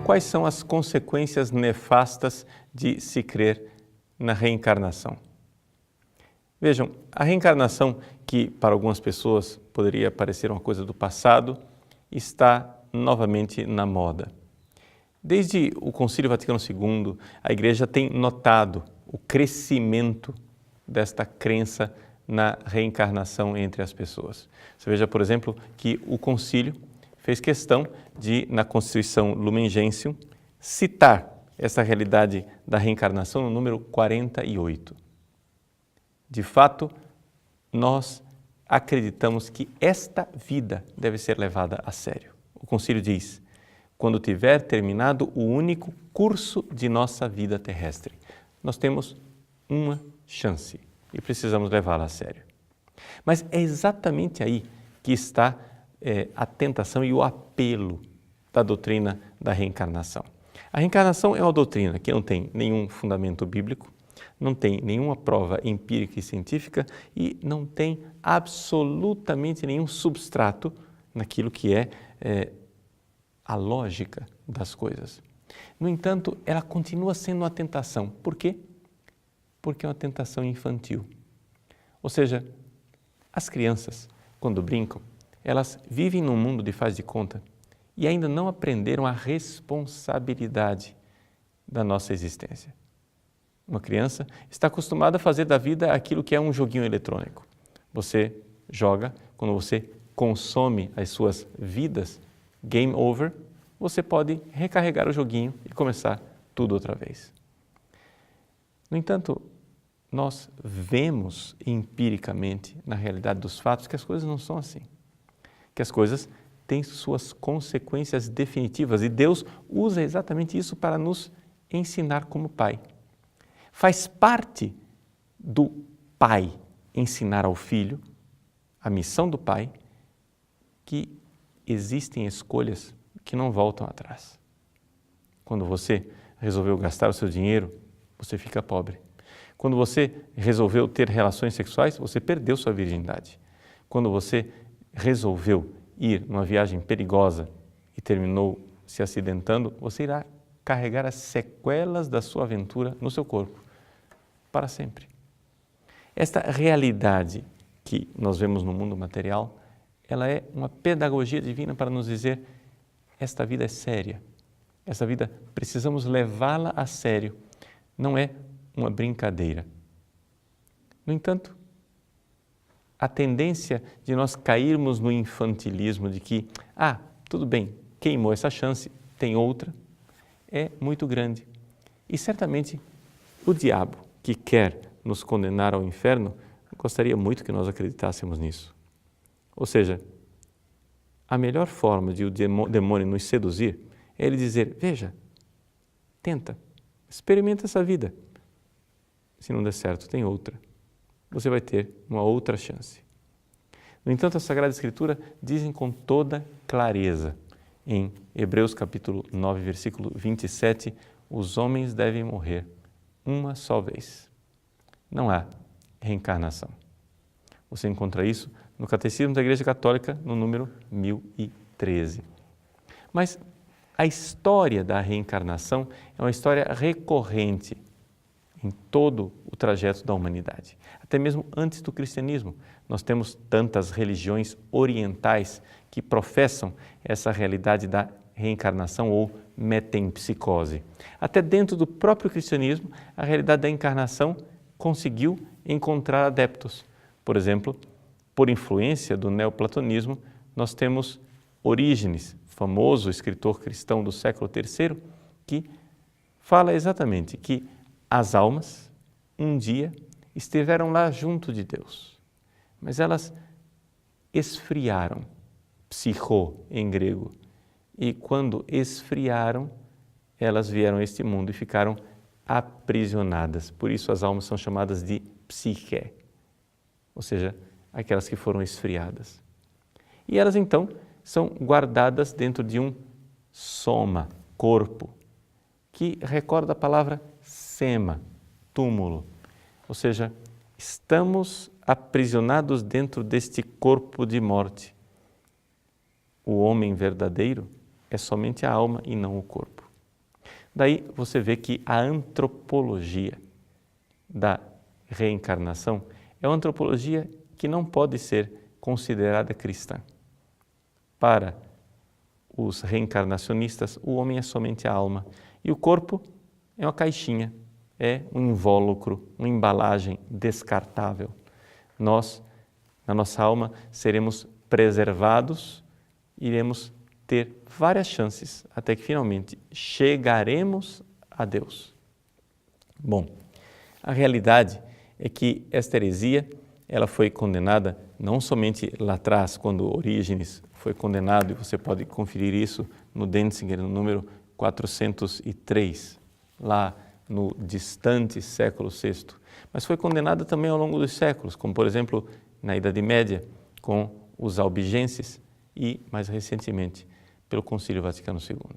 Quais são as consequências nefastas de se crer na reencarnação? Vejam, a reencarnação, que para algumas pessoas poderia parecer uma coisa do passado, está novamente na moda. Desde o Concílio Vaticano II, a Igreja tem notado o crescimento desta crença na reencarnação entre as pessoas. Você veja, por exemplo, que o concílio fez questão de, na Constituição Lumen Gentium, citar essa realidade da reencarnação no número 48. De fato, nós acreditamos que esta vida deve ser levada a sério. O concílio diz: quando tiver terminado o único curso de nossa vida terrestre, nós temos uma chance e precisamos levá-la a sério. Mas é exatamente aí que está a tentação e o apelo da doutrina da reencarnação. A reencarnação é uma doutrina que não tem nenhum fundamento bíblico, não tem nenhuma prova empírica e científica e não tem absolutamente nenhum substrato naquilo que é a lógica das coisas. No entanto, ela continua sendo uma tentação. Por quê? Porque é uma tentação infantil. Ou seja, as crianças, quando brincam, elas vivem num mundo de faz de conta e ainda não aprenderam a responsabilidade da nossa existência. Uma criança está acostumada a fazer da vida aquilo que é um joguinho eletrônico. Você joga, quando você consome as suas vidas, game over, você pode recarregar o joguinho e começar tudo outra vez. No entanto, nós vemos empiricamente, na realidade dos fatos, que as coisas não são assim. Que as coisas têm suas consequências definitivas e Deus usa exatamente isso para nos ensinar como Pai. Faz parte do Pai ensinar ao Filho, a missão do Pai, que existem escolhas que não voltam atrás. Quando você resolveu gastar o seu dinheiro, você fica pobre. Quando você resolveu ter relações sexuais, você perdeu sua virgindade. Quando você resolveu ir numa viagem perigosa e terminou se acidentando, você irá carregar as sequelas da sua aventura no seu corpo, para sempre. Esta realidade que nós vemos no mundo material, ela é uma pedagogia divina para nos dizer: esta vida é séria, essa vida precisamos levá-la a sério, não é uma brincadeira. No entanto, a tendência de nós cairmos no infantilismo de que, tudo bem, queimou essa chance, tem outra, é muito grande. E certamente o diabo, que quer nos condenar ao inferno, gostaria muito que nós acreditássemos nisso. Ou seja, a melhor forma de o demônio nos seduzir é ele dizer: veja, tenta, experimenta essa vida. Se não der certo, tem outra. Você vai ter uma outra chance. No entanto, a Sagrada Escritura dizem com toda clareza, em Hebreus capítulo 9, versículo 27, os homens devem morrer uma só vez. Não há reencarnação. Você encontra isso no Catecismo da Igreja Católica, no número 1013. Mas a história da reencarnação é uma história recorrente em todo o trajeto da humanidade. Até mesmo antes do cristianismo, nós temos tantas religiões orientais que professam essa realidade da reencarnação ou metempsicose. Até dentro do próprio cristianismo, a realidade da encarnação conseguiu encontrar adeptos. Por exemplo, por influência do neoplatonismo, nós temos Orígenes, famoso escritor cristão do século III, que fala exatamente que as almas, um dia, estiveram lá junto de Deus, mas elas esfriaram, psicho em grego, e quando esfriaram, elas vieram a este mundo e ficaram aprisionadas. Por isso as almas são chamadas de psique, ou seja, aquelas que foram esfriadas. E elas então são guardadas dentro de um soma, corpo, que recorda a palavra sema, túmulo. Ou seja, estamos aprisionados dentro deste corpo de morte. O homem verdadeiro é somente a alma e não o corpo. Daí você vê que a antropologia da reencarnação é uma antropologia que não pode ser considerada cristã. Para os reencarnacionistas, o homem é somente a alma e o corpo é uma caixinha, é um invólucro, uma embalagem descartável. Nós, na nossa alma, seremos preservados, iremos ter várias chances até que finalmente chegaremos a Deus. Bom, a realidade é que esta heresia ela foi condenada não somente lá atrás, quando Orígenes foi condenado, e você pode conferir isso no Denzinger, no número 403, lá no distante século VI, mas foi condenada também ao longo dos séculos, como por exemplo na Idade Média, com os albigenses e, mais recentemente, pelo Concílio Vaticano II.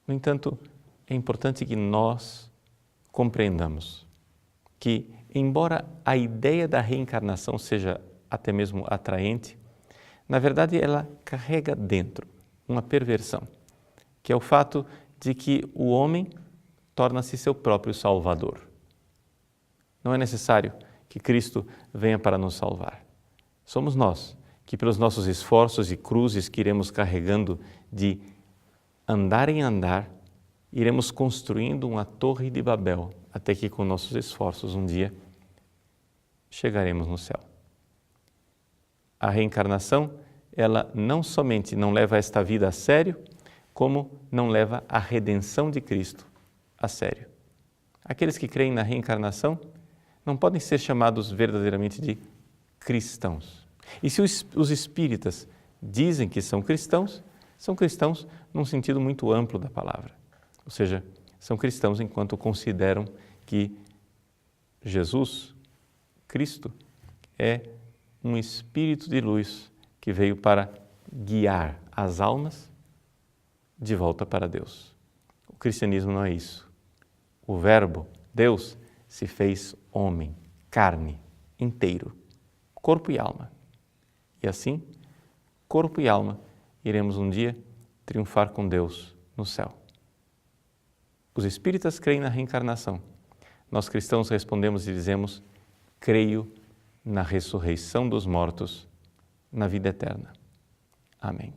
No entanto, é importante que nós compreendamos que, embora a ideia da reencarnação seja até mesmo atraente, na verdade ela carrega dentro uma perversão, que é o fato de que o homem torna-se seu próprio salvador. Não é necessário que Cristo venha para nos salvar. Somos nós que, pelos nossos esforços e cruzes que iremos carregando de andar em andar, iremos construindo uma torre de Babel, até que com nossos esforços um dia chegaremos no céu. A reencarnação, ela não somente não leva esta vida a sério, como não leva a redenção de Cristo a sério. Aqueles que creem na reencarnação não podem ser chamados verdadeiramente de cristãos. E se os espíritas dizem que são cristãos num sentido muito amplo da palavra. Ou seja, são cristãos enquanto consideram que Jesus, Cristo, é um espírito de luz que veio para guiar as almas de volta para Deus. O cristianismo não é isso. O Verbo, Deus, se fez homem, carne, inteiro, corpo e alma. E assim, corpo e alma, iremos um dia triunfar com Deus no céu. Os espíritas creem na reencarnação. Nós cristãos respondemos e dizemos: creio na ressurreição dos mortos, na vida eterna. Amém.